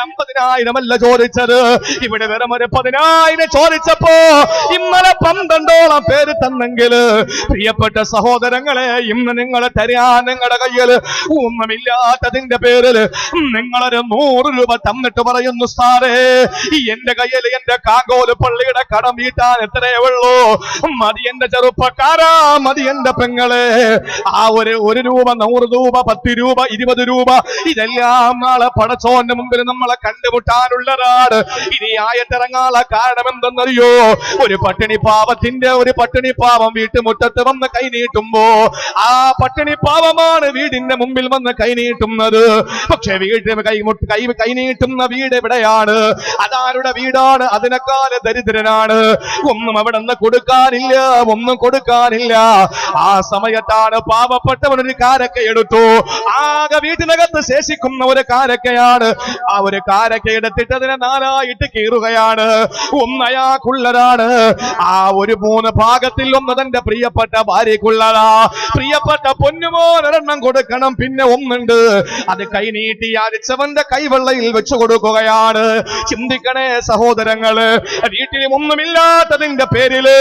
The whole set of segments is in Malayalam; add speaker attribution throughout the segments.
Speaker 1: 50,000 അല്ല ചോദിച്ചത്, ഇവിടെ വെറും ഒരു 10,000 ചോദിച്ചപ്പോ ഇന്നലെ 12ഓളം പേര് തന്നെങ്കിൽ പ്രിയപ്പെട്ട സഹോദരങ്ങളെ, ഇന്ന് നിങ്ങൾ തരാൻ നിങ്ങളുടെ കയ്യിൽ ഒന്നുമില്ലാത്തതിന്റെ പേരിൽ നിങ്ങളൊരു 100 രൂപ തന്നിട്ട് പറയുന്നു, സാറേ എന്റെ കയ്യിൽ എന്റെ കാങ്കോല് പള്ളിയുടെ കടം വീട്ടാൻ എത്രയേ ഉള്ളൂ, മതി എന്റെ ചെറുപ്പക്കാരാ, മതി എന്റെ പെങ്ങളെ. ആ ഒരു രൂപ, 100 രൂപ, 10 രൂപ, 20 രൂപ, ഇതെല്ലാം നാളെ പടച്ചോന്റെ മുമ്പിൽ നമ്മളെ കണ്ടുമുട്ടാനുള്ളതാണ്. ഇനി ആയത്തിറങ്ങാനുള്ള കാരണം എന്തെന്നറിയോ? ഒരു പട്ടിണി പാവം വീട്ടുമുറ്റത്ത് വന്ന് കൈനീട്ടുമ്പോ ആ പട്ടിണി പാവമാണ് വീടിന്റെ മുമ്പിൽ വന്ന് കൈനീട്ടുന്നത്. പക്ഷെ കൈനീട്ടുന്ന വീട് എവിടെയാണ്? അതാരുടെ വീടാണ്? അതിനേക്കാൾ ദരിദ്രനാണ്. ഒന്നും അവിടെ നിന്ന് കൊടുക്കാനില്ല, ഒന്നും കൊടുക്കാനില്ല. ആ സമയത്താണ് പാവപ്പെട്ടവൻ ഒരു കാരക്ക എടുത്തു. ആകെ വീട്ടിനകത്ത് ശേഷിക്കുന്ന ഒരു കാരക്കയാണ്. ആ ഒരു കാരക്ക എടുത്തിട്ട് അതിനെ 4ആയിട്ട് കീറുകയാണ്. ഒന്നയാൾക്കുള്ളതാണ്. ആ ഒരു 3 ഭാഗത്തിൽ ഒന്ന് തന്റെ പ്രിയപ്പെട്ട ഭാര്യക്കുള്ളതാ. പ്രിയപ്പെട്ട പൊന്നുമോനെണ്ണം കൊടുക്കണം. പിന്നെ ഒന്നുണ്ട്, അത് കൈനീട്ടി അരിച്ചവന്റെ കൈവെള്ളയിൽ വെച്ചു കൊടുക്കുകയാണ്. ചിന്തിക്കണേ സഹോദരങ്ങള്, വീട്ടിൽ ഒന്നുമില്ലാത്തതിന്റെ പേരില്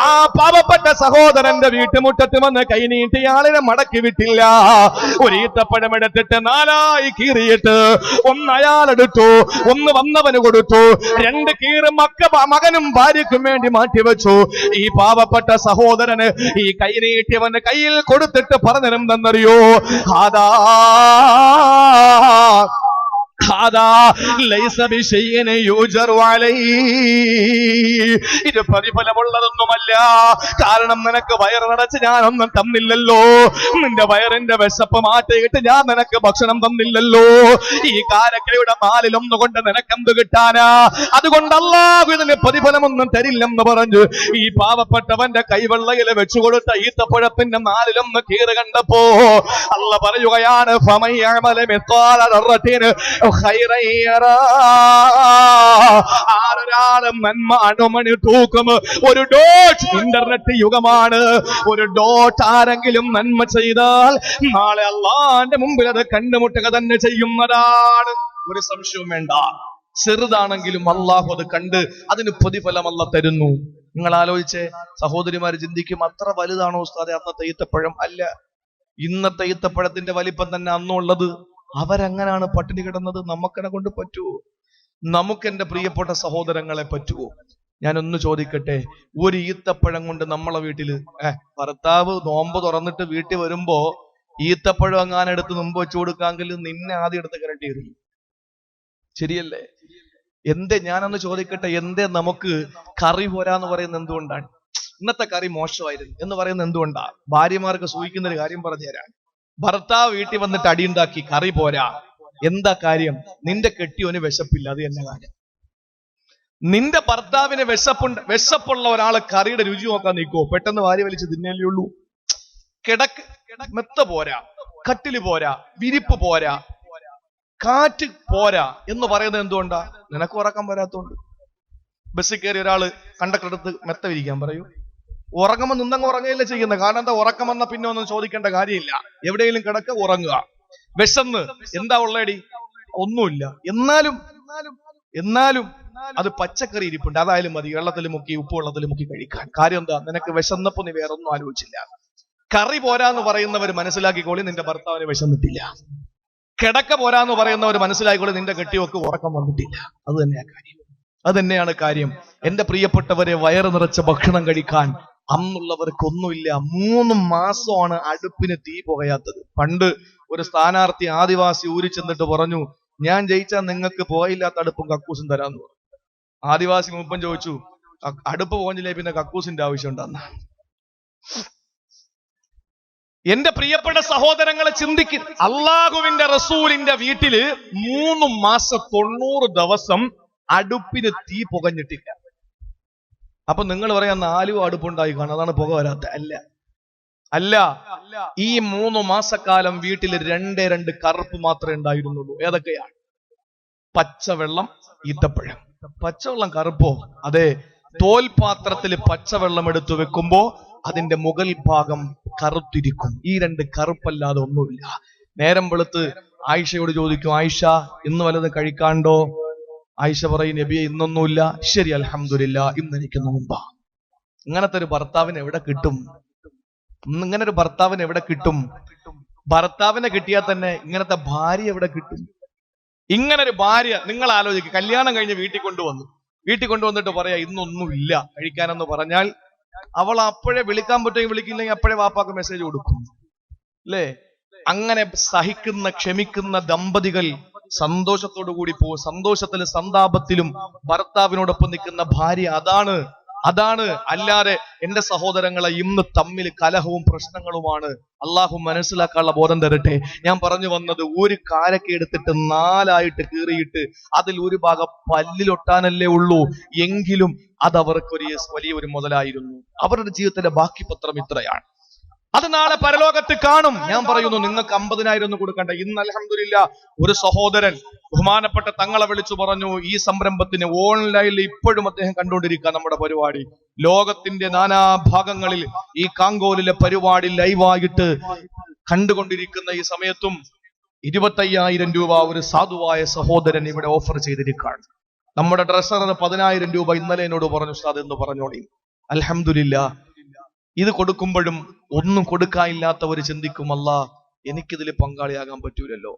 Speaker 1: ആ പാവപ്പെട്ട സഹോദരന്റെ വീട്ടുമുറ്റത്ത് വന്ന് കൈനീട്ടി ആളിനെ മടക്കി വിട്ടില്ല. ഒരു ഈത്തപ്പഴം എടുത്തിട്ട് 4ആയി കീറിയിട്ട് ഒന്ന് അയാളെടുത്തു, ഒന്ന് വന്നവന് കൊടുത്തു, 2 കീറ് മകനും ഭാര്യയ്ക്കും വേണ്ടി മാറ്റിവെച്ചു. ഈ പാവപ്പെട്ട സഹോദരന് ഈ കൈനീട്ടിയവന് കയ്യിൽ കൊടുത്തിട്ട് പറഞ്ഞെന്തെന്നറിയോ? ഇത് പ്രതിഫലമുള്ളതൊന്നുമല്ല. കാരണം നിനക്ക് വയറ് നിറച്ച് ഞാനൊന്നും തന്നില്ലല്ലോ, നിന്റെ വയറിന്റെ വിശപ്പ് മാറ്റിയിട്ട് ഞാൻ നിനക്ക് ഭക്ഷണം തന്നില്ലല്ലോ. ഈ കാരക്കയുടെ 4-1 കൊണ്ട് നിനക്കെന്ത് കിട്ടാനാ? അതുകൊണ്ട് അല്ലാഹു ഇതിന് പ്രതിഫലമൊന്നും തരില്ലെന്ന് പറഞ്ഞു ഈ പാവപ്പെട്ടവന്റെ കൈവെള്ളയിൽ വെച്ചുകൊടുത്ത ഈത്തപ്പഴത്തിന്റെ 4-1 കീറ് കണ്ടപ്പോ അല്ലാഹു പറയുകയാണ്, ആരൊരാളും നന്മ അണുമണി തൂക്കും. ഒരു ഡോട്ട്, ഇന്റർനെറ്റ് യുഗമാണ്. ഒരു ഡോട്ട് ആരെങ്കിലും നന്മ ചെയ്താൽ നാളെ അല്ലാഹുവിന്റെ മുമ്പിൽ അത് കണ്ടുമുട്ടുക തന്നെ ചെയ്യുന്നതാണ്. ഒരു സംശയവും വേണ്ട. ചെറുതാണെങ്കിലും അല്ലാഹു അത് കണ്ട് അതിന് പ്രതിഫലം അല്ലാഹു തരുന്നു. നിങ്ങൾ ആലോചിച്ചേ സഹോദരിമാര്, ചിന്തിക്കും അത്ര വലുതാണോ ഉസ്താദേ അന്നത്തെ ഈത്തപ്പഴം? അല്ല, ഇന്നത്തെ ഈത്തപ്പഴത്തിന്റെ വലിപ്പം തന്നെ അന്നുള്ളത്. അവരങ്ങനാണ് പട്ടിണി കിടന്നത്. നമുക്കെന്നെ കൊണ്ട് പറ്റുമോ? നമുക്ക് എന്റെ പ്രിയപ്പെട്ട സഹോദരങ്ങളെ പറ്റുമോ? ഞാനൊന്ന് ചോദിക്കട്ടെ, ഒരു ഈത്തപ്പഴം കൊണ്ട് നമ്മളെ വീട്ടില് ഭർത്താവ് നോമ്പ് തുറന്നിട്ട് വീട്ടിൽ വരുമ്പോ ഈത്തപ്പഴം അങ്ങാനെടുത്ത് മുമ്പ് വെച്ചു കൊടുക്കാമെങ്കിൽ നിന്നെ ആദ്യം എടുത്ത് കരട്ടി എറിയും. ശരിയല്ലേ? ഞാനൊന്ന് ചോദിക്കട്ടെ, നമുക്ക് കറി പോരാന്ന് പറയുന്നത് എന്തുകൊണ്ടാണ്? ഇന്നത്തെ കറി മോശമായിരുന്നു എന്ന് പറയുന്നത് എന്തുകൊണ്ടാ? ഭാര്യമാർക്ക് സൂഹിക്കുന്ന ഒരു കാര്യം പറഞ്ഞു തരാൻ. ഭർത്താവ് വീട്ടിൽ വന്നിട്ട് അടിയുണ്ടാക്കി, കറി പോരാ. എന്താ കാര്യം? നിന്റെ കെട്ടിയോന് വിശപ്പില്ല, അത് തന്നെ കാര്യം. നിന്റെ ഭർത്താവിന് വിശപ്പുള്ള ഒരാള് കറിയുടെ രുചി നോക്കാൻ നിൽക്കുവോ? പെട്ടെന്ന് വാരി വലിച്ച് തിന്നല്ലേ ഉള്ളൂ. മെത്ത പോരാ, കട്ടില് പോരാ, വിരിപ്പ് പോരാ, കാറ്റ് പോരാ എന്ന് പറയുന്നത് എന്തുകൊണ്ടാ? നിനക്ക് ഉറക്കം വരാത്തോണ്ട്. ബസ്സിൽ കയറി ഒരാള് കണ്ടക്ടർ അടുത്ത് മെത്ത വിരിക്കാൻ പറയൂ. ഉറങ്ങുമ്പോൾ നിന്നങ്ങ് ഉറങ്ങുകയല്ലേ ചെയ്യുന്നത്. കാരണം എന്താ? ഉറക്കം വന്ന പിന്നെ ഒന്നും ചോദിക്കേണ്ട കാര്യമില്ല. എവിടെയെങ്കിലും കിടക്കുക, ഉറങ്ങുക. വിശന്ന് എന്താ ഉള്ളേടി? ഒന്നുമില്ല. എന്നാലും അത് പച്ചക്കറി ഇരിപ്പുണ്ട്, അതായാലും മതി, വെള്ളത്തിൽ മുക്കി, ഉപ്പ് വെള്ളത്തിൽ മുക്കി കഴിക്കാൻ. കാര്യം എന്താ? നിനക്ക് വിശന്നപ്പോ നീ വേറൊന്നും ആലോചിച്ചില്ല. കറി പോരാന്ന് പറയുന്നവർ മനസ്സിലാക്കിക്കോളി, നിന്റെ ഭർത്താവിന് വിശന്നിട്ടില്ല. കിടക്ക പോരാന്ന് പറയുന്നവർ മനസ്സിലാക്കിക്കോളി, നിന്റെ കെട്ടിയൊക്കെ ഉറക്കം വന്നിട്ടില്ല. അത് തന്നെയാണ് കാര്യം. എന്റെ പ്രിയപ്പെട്ടവരെ, വയറ് നിറച്ച ഭക്ഷണം കഴിക്കാൻ അന്നുള്ളവർക്കൊന്നുമില്ല. 3 മാസമാണ് അടുപ്പിന് തീ പുകയാത്തത്. പണ്ട് ഒരു സ്ഥാനാർത്ഥി ആദിവാസി ഊരി ചെന്നിട്ട് പറഞ്ഞു, ഞാൻ ജയിച്ചാൽ നിങ്ങൾക്ക് പുകയില്ലാത്ത അടുപ്പും കക്കൂസും തരാന്ന് പറഞ്ഞു. ആദിവാസി മൂപ്പൻ ചോദിച്ചു, അടുപ്പ് പോകഞ്ഞില്ലേ പിന്നെ കക്കൂസിന്റെ ആവശ്യം ഉണ്ടെന്ന്. എന്റെ പ്രിയപ്പെട്ട സഹോദരങ്ങളെ, ചിന്തിക്കും. അള്ളാഹുവിന്റെ റസൂലിന്റെ വീട്ടില് 3 മാസം 90 ദിവസം അടുപ്പിന് തീ പുകഞ്ഞിട്ടില്ല. അപ്പൊ നിങ്ങൾ പറയാം 4 അടുപ്പുണ്ടായി കാണും, അതാണ് പുക വരാത്ത. അല്ല, ഈ 3 മാസക്കാലം വീട്ടിൽ 2 കറുപ്പ് മാത്രമേ ഉണ്ടായിരുന്നുള്ളൂ. ഏതൊക്കെയാണ്? പച്ചവെള്ളം, ഈത്തപ്പഴം. പച്ചവെള്ളം കറുപ്പോ? അതെ. തോൽപാത്രത്തിൽ പച്ചവെള്ളം എടുത്തു വെക്കുമ്പോ അതിന്റെ മുകൾ ഭാഗം കറുത്തിരിക്കും. ഈ 2 കറുപ്പല്ലാതെ ഒന്നുമില്ല. നേരം വെളുത്ത് ആയിഷയോട് ചോദിക്കും, ആയിഷ ഇന്ന് വല്ലത് കഴിക്കാണ്ടോ? ആയിഷ പറയും, നബിയെ ഇന്നൊന്നുമില്ല. ശരി, അൽഹംദുലില്ലാ, ഇന്ന് എനിക്ക് നോമ്പാ. ഇങ്ങനത്തെ ഒരു ഭർത്താവിന് എവിടെ കിട്ടും? ഇങ്ങനെ ഒരു ഭർത്താവിന് എവിടെ കിട്ടും? ഭർത്താവിനെ കിട്ടിയാൽ തന്നെ ഇങ്ങനത്തെ ഭാര്യ എവിടെ കിട്ടും? ഇങ്ങനെ ഒരു ഭാര്യ നിങ്ങൾ ആലോചിക്കുക. കല്യാണം കഴിഞ്ഞ് വീട്ടിൽ കൊണ്ടുവന്നിട്ട് പറയാ ഇന്നൊന്നുമില്ല കഴിക്കാനെന്ന് പറഞ്ഞാൽ അവൾ അപ്പോഴേ വിളിക്കാൻ പറ്റുമെങ്കിൽ വിളിക്കില്ലെങ്കിൽ അപ്പോഴേ വാപ്പാക്ക് മെസ്സേജ് കൊടുക്കും, അല്ലേ? അങ്ങനെ സഹിക്കുന്ന ക്ഷമിക്കുന്ന ദമ്പതികൾ സന്തോഷത്തോടു കൂടി പോകും. സന്തോഷത്തിലും സന്താപത്തിലും ഭർത്താവിനോടൊപ്പം നിൽക്കുന്ന ഭാര്യ അതാണ്. അല്ലാതെ എന്റെ സഹോദരങ്ങളെ ഇന്ന് തമ്മിൽ കലഹവും പ്രശ്നങ്ങളുമാണ്. അള്ളാഹു മനസ്സിലാക്കാനുള്ള ബോധം തരട്ടെ. ഞാൻ പറഞ്ഞു വന്നത്, ഒരു കാരക്ക എടുത്തിട്ട് 4 കീറിയിട്ട് അതിൽ ഒരു ഭാഗം പല്ലിലൊട്ടാനല്ലേ ഉള്ളൂ, എങ്കിലും അത് അവർക്ക് വലിയൊരു മുതലായിരുന്നു. അവരുടെ ജീവിതത്തിന്റെ ബാക്കി പത്രം ഇത്രയാണ്. അത് നാളെ പരലോകത്ത് കാണും. ഞാൻ പറയുന്നു, നിങ്ങൾക്ക് 50,000 ഒന്നും കൊടുക്കണ്ട. ഇന്ന് അൽഹംദുലില്ലാ ഒരു സഹോദരൻ ബഹുമാനപ്പെട്ട തങ്ങളെ വിളിച്ചു പറഞ്ഞു, ഈ സംരംഭത്തിന് ഓൺലൈനിൽ ഇപ്പോഴും അദ്ദേഹം കണ്ടുകൊണ്ടിരിക്കുക നമ്മുടെ പരിപാടി. ലോകത്തിന്റെ നാനാഭാഗങ്ങളിൽ ഈ കാങ്കോലിലെ പരിപാടി ലൈവായിട്ട് കണ്ടുകൊണ്ടിരിക്കുന്ന ഈ സമയത്തും 25,000 രൂപ ഒരു സാധുവായ സഹോദരൻ ഇവിടെ ഓഫർ ചെയ്തിരിക്കുകയാണ്. നമ്മുടെ ഡ്രസ്സറിന് 10,000 രൂപ ഇന്നലെ എന്നോട് പറഞ്ഞു, ഉസ്താദ് എന്ന് പറഞ്ഞോളി. അൽഹംദുലില്ലാ ഇത് കൊടുക്കുമ്പോഴും ഒന്നും കൊടുക്കാനില്ലാത്തവർ ചിന്തിക്കും, അല്ലാ എനിക്കിതിൽ പങ്കാളിയാകാൻ പറ്റൂലല്ലോ.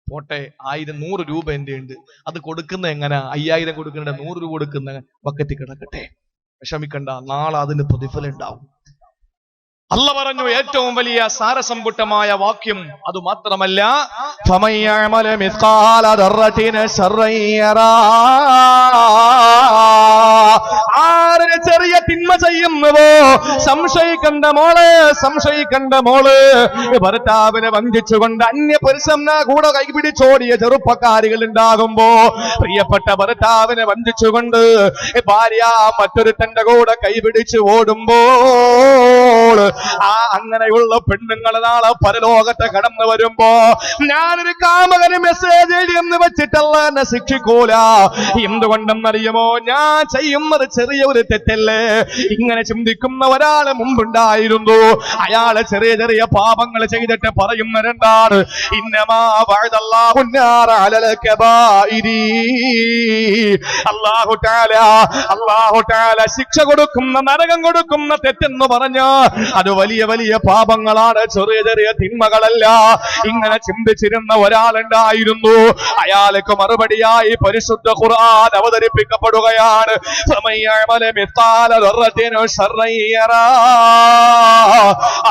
Speaker 1: പോട്ടെ, 100 രൂപ എന്റെ ഉണ്ട്, അത് കൊടുക്കുന്ന എങ്ങനെ? 5,000 കൊടുക്കുന്ന 100 രൂപ കൊടുക്കുന്ന ബക്കറ്റിൽ കിടക്കട്ടെ, വിഷമിക്കണ്ട, നാളെ അതിന് പ്രതിഫലം ഉണ്ടാവും. അല്ല പറഞ്ഞു ഏറ്റവും വലിയ സാരസമ്പുഷ്ടമായ വാക്യം. അത് മാത്രമല്ല, ആരെ ചെറിയ തിന്മ ചെയ്യുന്നുവോ സംശയിക്കണ്ട മോള്, ഭർത്താവിനെ വഞ്ചിച്ചുകൊണ്ട് അന്യപുരുഷനെ കൂടെ കൈപിടിച്ചോടിയ ചെറുപ്പക്കാരികൾ ഉണ്ടാകുമ്പോ, പ്രിയപ്പെട്ട ഭർത്താവിനെ വഞ്ചിച്ചുകൊണ്ട് ഭാര്യ മറ്റൊരുത്തന്റെ കൂടെ കൈപിടിച്ച് ഓടുമ്പോൾ, അങ്ങനെയുള്ള പെണ്ണുങ്ങൾ നാളെ പരലോകത്തെ കടന്നു വരുമ്പോ ഞാനൊരു കാമകന് മെസ്സേജ് എഴുതിയെന്ന് വെച്ചിട്ടല്ല എന്നെ ശിക്ഷിക്കൂല. എന്തുകൊണ്ടെന്നറിയുമോ? ഞാൻ ചെയ്യുന്നത് ചെറിയ ഒരു തെറ്റല്ലേ. ഇങ്ങനെ ചിന്തിക്കുന്ന ഒരാള് മുമ്പുണ്ടായിരുന്നു. അയാള് ചെറിയ ചെറിയ പാപങ്ങൾ ചെയ്തിട്ട് പറയുന്നവരെന്താണ്? ഇന്നമാ വഅദല്ലാഹു നാറ അലൽ കബായിരി. അല്ലാഹു തആല ശിക്ഷ കൊടുക്കുന്ന, നരകം കൊടുക്കുന്ന തെറ്റെന്ന് പറഞ്ഞ അത് വലിയ വലിയ പാപങ്ങളാണ്, ചെറിയ ചെറിയ തിന്മകളല്ല. ഇങ്ങനെ ചിന്തിച്ചിരുന്ന ഒരാളുണ്ടായിരുന്നു. അയാൾക്ക് മറുപടിയായി പരിശുദ്ധ ഖുർആൻ അവതരിപ്പിക്കപ്പെടുകയാണ്.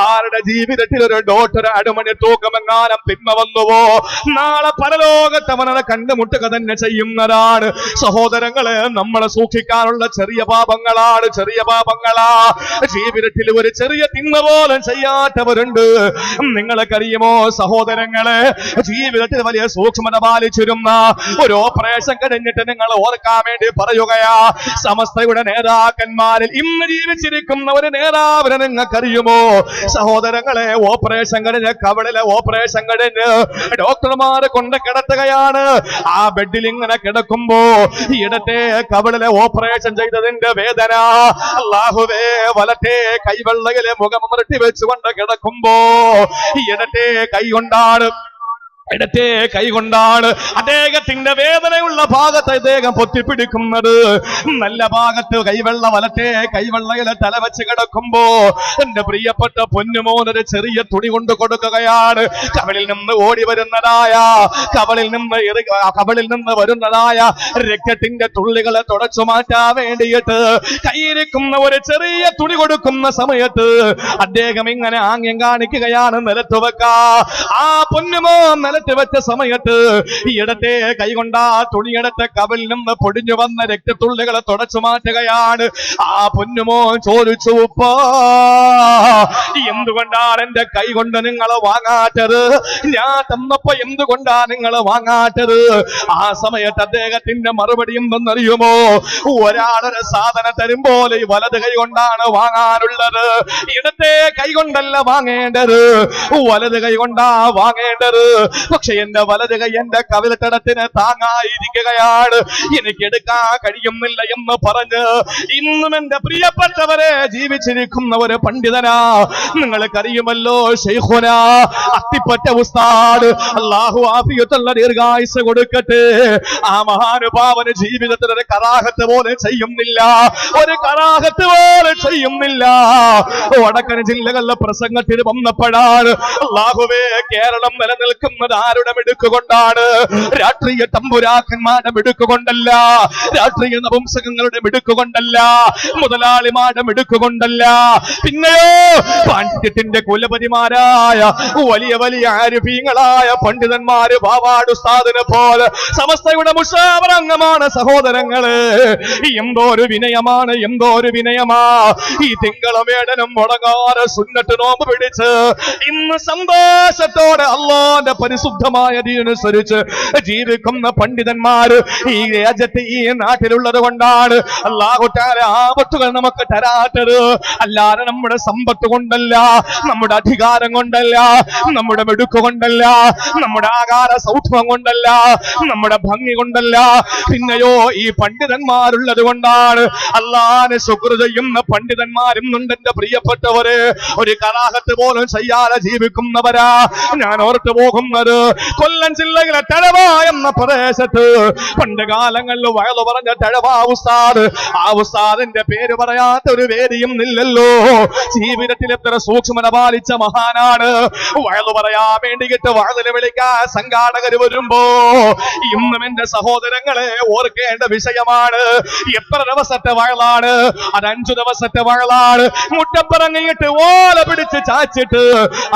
Speaker 1: ആരുടെ ജീവിതത്തിൽ ഒരു ഡോട്ടർ അടിമണി തൂക്കമെങ്ങാനും തിന്മ വന്നുവോ, നാളെ പരലോകത്ത് അവനെ കണ്ടുമുട്ടുക തന്നെ ചെയ്യുന്നതാണ്. സഹോദരങ്ങളെ, നമ്മളെ സൂക്ഷിക്കാനുള്ള ചെറിയ പാപങ്ങളാണ്. ജീവിതത്തിൽ ഒരു ചെറിയ തിന്മ പോലും ചെയ്യാത്തവരുണ്ട്. നിങ്ങൾക്കറിയുമോ സഹോദരങ്ങളെ, ജീവിതത്തിൽ വലിയ സൂക്ഷ്മത പാലിച്ചിരുന്ന ഒരു ഓപ്പറേഷൻ കഴിഞ്ഞിട്ട് നിങ്ങൾ ഓർക്കാൻ വേണ്ടി പറയുകയാ, സമസ്തയുടെ നേതാക്കന്മാരിൽ ഇന്ന് ജീവിച്ചിരിക്കുന്ന ഒരു നേതാവിനെ നിങ്ങൾക്കറിയുമോ സഹോദരങ്ങളെ? ഓപ്പറേഷൻ കഴിഞ്ഞ്, കവളിലെ ഓപ്പറേഷൻ കഴിഞ്ഞ് ഡോക്ടർമാർ കൊണ്ട് കിടത്തുകയാണ്. ആ ബെഡിൽ ഇങ്ങനെ കിടക്കുമ്പോ ഇടത്തെ കവളിലെ ഓപ്പറേഷൻ ചെയ്തതിന്റെ വേദന, അല്ലാഹുവേ, വലത്തെ കൈവെള്ളയിലെ മുഖം മുരട്ടി വെച്ചുകൊണ്ട് കിടക്കുമ്പോ ഇടത്തെ കൈ കൊണ്ടാണ് അദ്ദേഹത്തിന്റെ വേദനയുള്ള ഭാഗത്ത് അദ്ദേഹം പൊത്തിപ്പിടിക്കുന്നത്. നല്ല ഭാഗത്ത് വലത്തെ കൈവെള്ളയിലെ തല വെച്ച് കിടക്കുമ്പോ എന്റെ പ്രിയപ്പെട്ട പൊന്നുമോനൊരു ചെറിയ തുണി കൊണ്ട് കൊടുക്കുകയാണ്. കവളിൽ നിന്ന് വരുന്നതായ രക്തത്തിന്റെ തുള്ളികളെ തുടച്ചു മാറ്റാൻ വേണ്ടിയിട്ട് കയ്യിരിക്കുന്ന ഒരു ചെറിയ തുണി കൊടുക്കുന്ന സമയത്ത് അദ്ദേഹം ഇങ്ങനെ ആംഗ്യം കാണിക്കുകയാണ്, നിലത്ത് വെക്കാ. ആ പൊന്നുമോ വെച്ച സമയത്ത് ഇടത്തെ കൈകൊണ്ട തുണിയെടുത്ത് കവലിൽ നിന്ന് പൊടിഞ്ഞു വന്ന രക്തത്തുള്ളികളെ തുടച്ചു മാറ്റുകയാണ്. ആ പൊന്നുമോ ചോദിച്ചു, ഉപ്പാ, എന്തുകൊണ്ടാണ് എന്റെ കൈ കൊണ്ട് നിങ്ങൾ വാങ്ങാറ്റത്? ഞാൻ തന്നപ്പോ എന്തുകൊണ്ടാ നിങ്ങൾ വാങ്ങാറ്റത്? ആ സമയത്ത് അദ്ദേഹത്തിന്റെ മറുപടി എന്തെന്നറിയുമോ? ഒരാളൊരു സാധനം തരുമ്പോൾ വലത് കൈ കൊണ്ടാണ് വാങ്ങാനുള്ളത്, ഇടത്തെ കൈ കൊണ്ടല്ല വാങ്ങേണ്ടത്, വലത് കൈ കൊണ്ടാ വാങ്ങേണ്ടത്. പക്ഷെ എന്റെ വലത് കൈ എന്റെ കവിളത്തടത്തിന് താങ്ങായിരിക്കുകയാണ്, എനിക്ക് എടുക്കാൻ കഴിയുന്നില്ല എന്ന് പറഞ്ഞ് ഇന്നും എന്റെ പ്രിയപ്പെട്ടവരെ ജീവിച്ചിരിക്കുന്ന ഒരു പണ്ഡിതനാ. നിങ്ങൾക്കറിയുമല്ലോ, ശൈഖുന അത്തിപ്പറ്റ ഉസ്താദ്, അല്ലാഹു ആഫിയത്തുള്ള ദീർഘായുസ്സ് കൊടുക്കട്ടെ. ആ മഹാനുഭാവന് ജീവിതത്തിൽ ഒരു കറാഹത്ത് പോലെ ചെയ്യുന്നില്ല, ഒരു കറാഹത്ത് പോലെ ചെയ്യുന്നില്ല. വടക്കൻ ജില്ലകളിലെ പ്രസംഗത്തിന് വന്നപ്പോഴാണ്, അല്ലാഹുവേ കേരളം നിലനിൽക്കുന്നത് ആരുടെ മിടുക്കുകൊണ്ടാണ്? രാഷ്ട്രീയ തമ്പുരാക്കന്മാരുടെ മിടുക്കുകൊണ്ടല്ല, രാഷ്ട്രീയ നപുംസകങ്ങളുടെ മിടുക്കുകൊണ്ടല്ല, മുതലാളിമാരുടെ മിടുക്കുകൊണ്ടല്ല, പിന്നെയോ പാണ്ഡിത്യത്തിന്റെ കുലപതിമാരായ വലിയ വലിയ ആരിഫീങ്ങളായ പണ്ഡിതന്മാര് ബാവാട് ഉസ്താദിനെ പോലെ സമസ്തയുടെ മുഷാവറ അംഗമാണ് സഹോദരങ്ങള്. എന്തോ ഒരു വിനയമാണ്, എന്തോ ഒരു വിനയമാ. ഈ തിങ്കളമേടനും മുടങ്ങാതെ സുന്നത്ത് നോമ്പ് പിടിച്ച് ഇന്ന് സന്തോഷത്തോടെ അല്ലാഹുവിന്റെ പരിശുദ്ധമായ ദീനനുസരിച്ച് ജീവിക്കുന്ന പണ്ഡിതന്മാര് ഈ രാജ്യത്ത് ഈ നാട്ടിലുള്ളത് കൊണ്ടാണ് അല്ലാഹു തആല ആപത്തുകൾ നമുക്ക് തരാത്തത്. അല്ലാതെ നമ്മുടെ സമ്പത്ത് കൊണ്ടല്ല, നമ്മുടെ അധികാരം കൊണ്ടല്ല, നമ്മുടെ മിടുക്ക് കൊണ്ടല്ല, നമ്മുടെ ആകാര സൗഷ്ഠവം കൊണ്ടല്ല, നമ്മുടെ ഭംഗി കൊണ്ടല്ല, പിന്നെയോ ഈ പണ്ഡിതന്മാരുള്ളത് കൊണ്ടാണ്. അല്ലാഹുവിനെ ശുക്ർ ചെയ്യുന്ന പണ്ഡിതന്മാരുന്നുണ്ട് എന്റെ പ്രിയപ്പെട്ടവര്. ഒരു കറാഹത്ത് പോലും ചെയ്യാതെ ജീവിക്കുന്നവരാ. ഞാൻ ഓർത്തു പോകുന്നത് കൊല്ലം ജില്ലയിലെ തഴവ എന്ന പ്രദേശത്ത് പണ്ട് കാലങ്ങളിൽ വയലു പറഞ്ഞ തഴവ ഉസ്താദ്, ആ ഉസ്താദിന്റെ പേര് പറയാത്ത ഒരു വേദിയും ഇല്ലല്ലോ. ജീവിതത്തിൽ എത്ര സൂക്ഷ്മത പാലിച്ച മഹാനാണ്. വയലു പറയാൻ വേണ്ടിയിട്ട് വയലിനെ വിളിക്കാൻ സംഘാടകര് വരുമ്പോ ഇന്നും എന്റെ സഹോദരങ്ങളെ ഓർക്കേണ്ട വിഷയമാണ്. എത്ര ദിവസത്തെ വയലാണ് അത്? 5 ദിവസത്തെ വയലാണ്. മുട്ടപ്പറങ്ങിയിട്ട് ഓല പിടിച്ച് ചാച്ചിട്ട്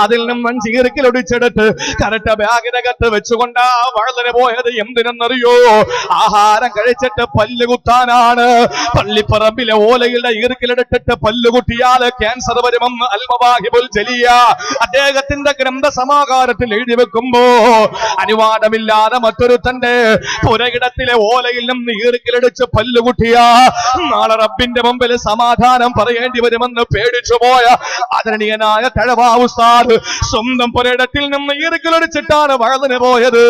Speaker 1: അതിൽ നിന്നും 5 ഈർക്കിലൊടിച്ചെടുത്ത് കരട്ട ബാഗിനകത്ത് വെച്ചുകൊണ്ടാ വയലിന് പോയത്. എന്തിനെന്നറിയോ? ആഹാരം കഴിച്ചിട്ട് പല്ല് കുത്താനാണ്. പള്ളിപ്പറമ്പിലെ ഓലയുടെ ഈർക്കിലെടുത്തിട്ട് പല്ലുകുട്ടിയാൽ ക്യാൻസർ വരുമെന്ന് അൽമവാഹിബുൽ ജലിയ അദ്ദേഹത്തിന്റെ ഗ്രന്ഥ സമാഹാരത്തിൽ എഴുതി വെക്കുമ്പോ അനുവാദമില്ലാതെ മറ്റൊരു തന്റെ പുരയിടത്തിലെ ഓലയിൽ നിന്ന് ഈർക്കിലടിച്ച് പല്ലുകുട്ടിയ നാളെ റബ്ബിന്റെ മുമ്പിൽ സമാധാനം പറയേണ്ടി വരുമെന്ന് പേടിച്ചു പോയ ആദരണീയനായ തഴവ ഉസ്താദ് സ്വന്തം പുരയിടത്തിൽ നിന്ന് ഈർക്കിലടിച്ചിട്ടാണ് വയലിന് പോയത്.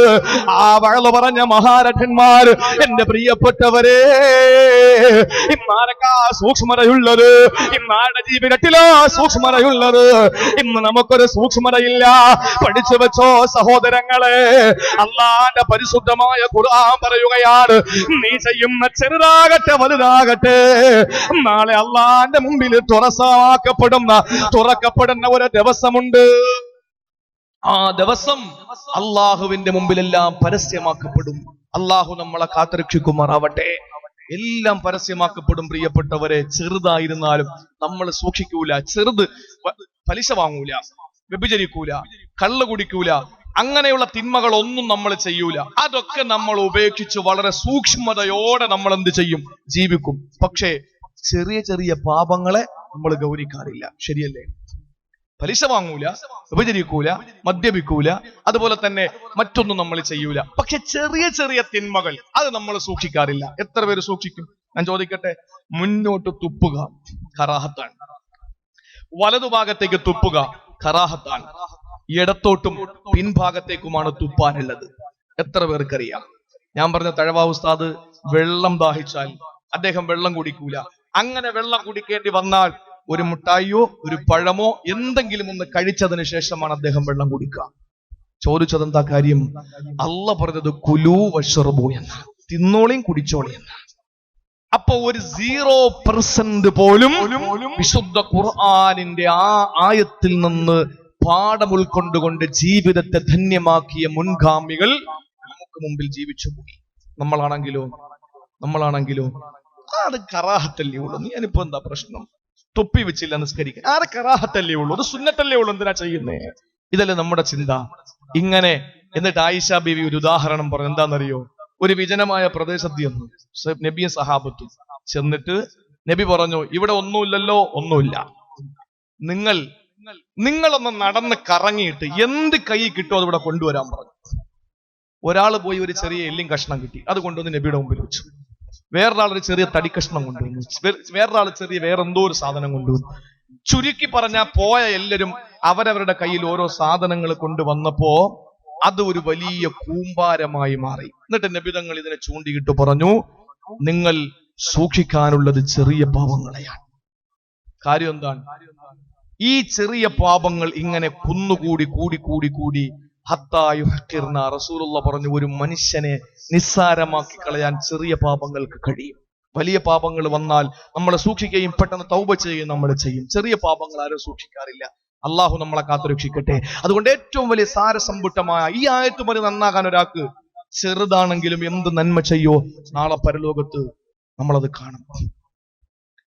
Speaker 1: ആ വയല് പറഞ്ഞ മഹാരഥന്മാർ എന്റെ പ്രിയപ്പെട്ടവരെ, ഇന്നാരൊക്കെ സൂക്ഷ്മതയുള്ളത്? ഇന്നാരുടെ ജീവിതത്തിലോ സൂക്ഷ്മതയുള്ളത്? ഇന്ന് നമുക്കൊരു സൂക്ഷ്മതയില്ല. പഠിച്ചു വെച്ചോ സഹോദരങ്ങളെ, അല്ലാഹുവിന്റെ പരിശുദ്ധമായ ഖുർആൻ പറയുകയാണ്, നീ ചെയ്യുന്ന ചെറുതാകട്ടെ വലുതാകട്ടെ നാളെ അല്ലാഹുവിന്റെ മുമ്പിൽ തുറക്കപ്പെടുന്ന ഒരു ദിവസമുണ്ട്. ആ ദിവസം അള്ളാഹുവിന്റെ മുമ്പിലെല്ലാം പരസ്യമാക്കപ്പെടും. അള്ളാഹു നമ്മളെ കാത്തുരക്ഷിക്കുമാറാവട്ടെ. എല്ലാം പരസ്യമാക്കപ്പെടും പ്രിയപ്പെട്ടവരെ. ചെറുതായിരുന്നാലും നമ്മൾ സൂക്ഷിക്കൂല. ചെറുത് പലിശ വാങ്ങൂല, വ്യഭിചരിക്കൂല, കള്ള് കുടിക്കൂല, അങ്ങനെയുള്ള തിന്മകളൊന്നും നമ്മൾ ചെയ്യൂല. അതൊക്കെ നമ്മൾ ഉപേക്ഷിച്ച് വളരെ സൂക്ഷ്മതയോടെ നമ്മൾ എന്ത് ചെയ്യും? ജീവിക്കും. പക്ഷേ ചെറിയ ചെറിയ പാപങ്ങളെ നമ്മൾ ഗൗനിക്കാറില്ല. ശരിയല്ലേ? പലിശ വാങ്ങൂല, വ്യഭിചരിക്കൂല, മദ്യപിക്കൂല, അതുപോലെ തന്നെ മറ്റൊന്നും നമ്മൾ ചെയ്യൂല. പക്ഷെ ചെറിയ ചെറിയ തിന്മകൾ അത് നമ്മൾ സൂക്ഷിക്കാറില്ല. എത്ര പേര് സൂക്ഷിക്കും? ഞാൻ ചോദിക്കട്ടെ, മുന്നോട്ട് തുപ്പുക കറാഹത്താണ്, വലതുഭാഗത്തേക്ക് തുപ്പുക കറാഹത്താണ്, ഇടത്തോട്ടും പിൻഭാഗത്തേക്കുമാണ് തുപ്പാനുള്ളത്. എത്ര പേർക്കറിയാം? ഞാൻ പറഞ്ഞ തഴവ ഉസ്താദ് വെള്ളം ദാഹിച്ചാൽ അദ്ദേഹം വെള്ളം കുടിക്കൂല. അങ്ങനെ വെള്ളം കുടിക്കേണ്ടി വന്നാൽ ഒരു മുട്ടായിയോ ഒരു പഴമോ എന്തെങ്കിലും ഒന്ന് കഴിച്ചതിന് ശേഷമാണ് അദ്ദേഹം വെള്ളം കുടിക്കുക. ചോദിച്ചതെന്താ കാര്യം? അള്ളാഹ് പറഞ്ഞത് കുലൂ വശ്റബൂ എന്ന്, തിന്നോളിയും കുടിച്ചോളി എന്ന്. അപ്പൊ ഒരു 0% പോലും വിശുദ്ധ ഖുർആനിന്റെ ആ ആയത്തിൽ നിന്ന് പാഠം ഉൾക്കൊണ്ടുകൊണ്ട് ജീവിതത്തെ ധന്യമാക്കിയ മുൻഗാമികൾ നമുക്ക് മുമ്പിൽ ജീവിച്ചു പോയി. നമ്മളാണെങ്കിലോ അത് കറാഹത്തല്ലേ ഉള്ളൂ. ഞാനിപ്പോ എന്താ പ്രശ്നം? തൊപ്പി വെച്ചില്ല നിസ്കരിക്കാൻ, ആരെ കറാഹത്തല്ലേ ഉള്ളൂ, അത് സുന്നത്തല്ലേ ഉള്ളൂ, എന്തിനാ ചെയ്യുന്നേ? ഇതല്ലേ നമ്മുടെ ചിന്ത. ഇങ്ങനെ എന്നിട്ട് ആയിഷ ബീവി ഒരു ഉദാഹരണം പറഞ്ഞു. എന്താണെന്നറിയോ? ഒരു വിജനമായ പ്രദേശത്ത് ചെന്നു നബിയും സഹാബത്തും ചെന്നിട്ട് നബി പറഞ്ഞു, ഇവിടെ ഒന്നുമില്ലല്ലോ, ഒന്നുമില്ല, നിങ്ങളൊന്ന് നടന്ന് കറങ്ങിയിട്ട് എന്ത് കൈ കിട്ടുമോ അത് ഇവിടെ കൊണ്ടുവരാൻ പറഞ്ഞു. ഒരാൾ പോയി ഒരു ചെറിയ എല്ലും കഷ്ണം കിട്ടി, അത് കൊണ്ടുവന്ന് നബിയുടെ മുമ്പിൽ വെച്ചു. വേറൊരാൾ ഒരു ചെറിയ തടിക്കഷ്ണം കൊണ്ടുവന്നു, വേറൊരാൾ ചെറിയ വേറെന്തോ ഒരു സാധനം കൊണ്ടുവന്നു. ചുരുക്കി പറഞ്ഞാൽ പോയ എല്ലാവരും അവരവരുടെ കയ്യിൽ ഓരോ സാധനങ്ങൾ കൊണ്ടുവന്നപ്പോ അത് ഒരു വലിയ കൂമ്പാരമായി മാറി. എന്നിട്ട് നബിതങ്ങൾ ഇതിനെ ചൂണ്ടിയിട്ട് പറഞ്ഞു, നിങ്ങൾ സൂക്ഷിക്കാനുള്ളത് ചെറിയ പാപങ്ങളെയാണ്. കാര്യം എന്താണ്? ഈ ചെറിയ പാപങ്ങൾ ഇങ്ങനെ കുന്നുകൂടി കൂടി കൂടി കൂടി ഹത്തായുഹ്കിർന, റസൂലുള്ള പറഞ്ഞു, ഒരു മനുഷ്യനെ നിസ്സാരമാക്കി കളയാൻ ചെറിയ പാപങ്ങൾക്ക് കഴിയും. വലിയ പാപങ്ങൾ വന്നാൽ നമ്മളെ സൂക്ഷിക്കുകയും പെട്ടെന്ന് തൗബ ചെയ്യുകയും നമ്മൾ ചെയ്യും. ചെറിയ പാപങ്ങൾ ആരും സൂക്ഷിക്കാറില്ല. അള്ളാഹു നമ്മളെ കാത്തുരക്ഷിക്കട്ടെ. അതുകൊണ്ട് ഏറ്റവും വലിയ സാരസമ്പുഷ്ടമായ ഈ ആയത്ത് വരെ നന്നാകാൻ ഒരാൾക്ക് ചെറുതാണെങ്കിലും എന്ത് നന്മ ചെയ്യോ നാളെ പരലോകത്ത് നമ്മളത് കാണും.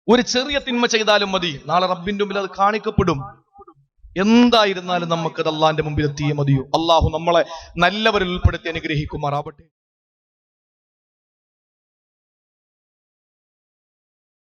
Speaker 1: ഒരു ചെറിയ തിന്മ ചെയ്താലും മതി, നാളെ റബ്ബിന്റെ മുമ്പിൽ അത് കാണിക്കപ്പെടും. എന്തായിരുന്നാലും നമുക്കത് അള്ളാന്റെ മുമ്പിൽ എത്തിയേ മതിയോ. അള്ളാഹു നമ്മളെ നല്ലവരിൽ ഉൾപ്പെടുത്തി അനുഗ്രഹിക്കുമാറാവട്ടെ.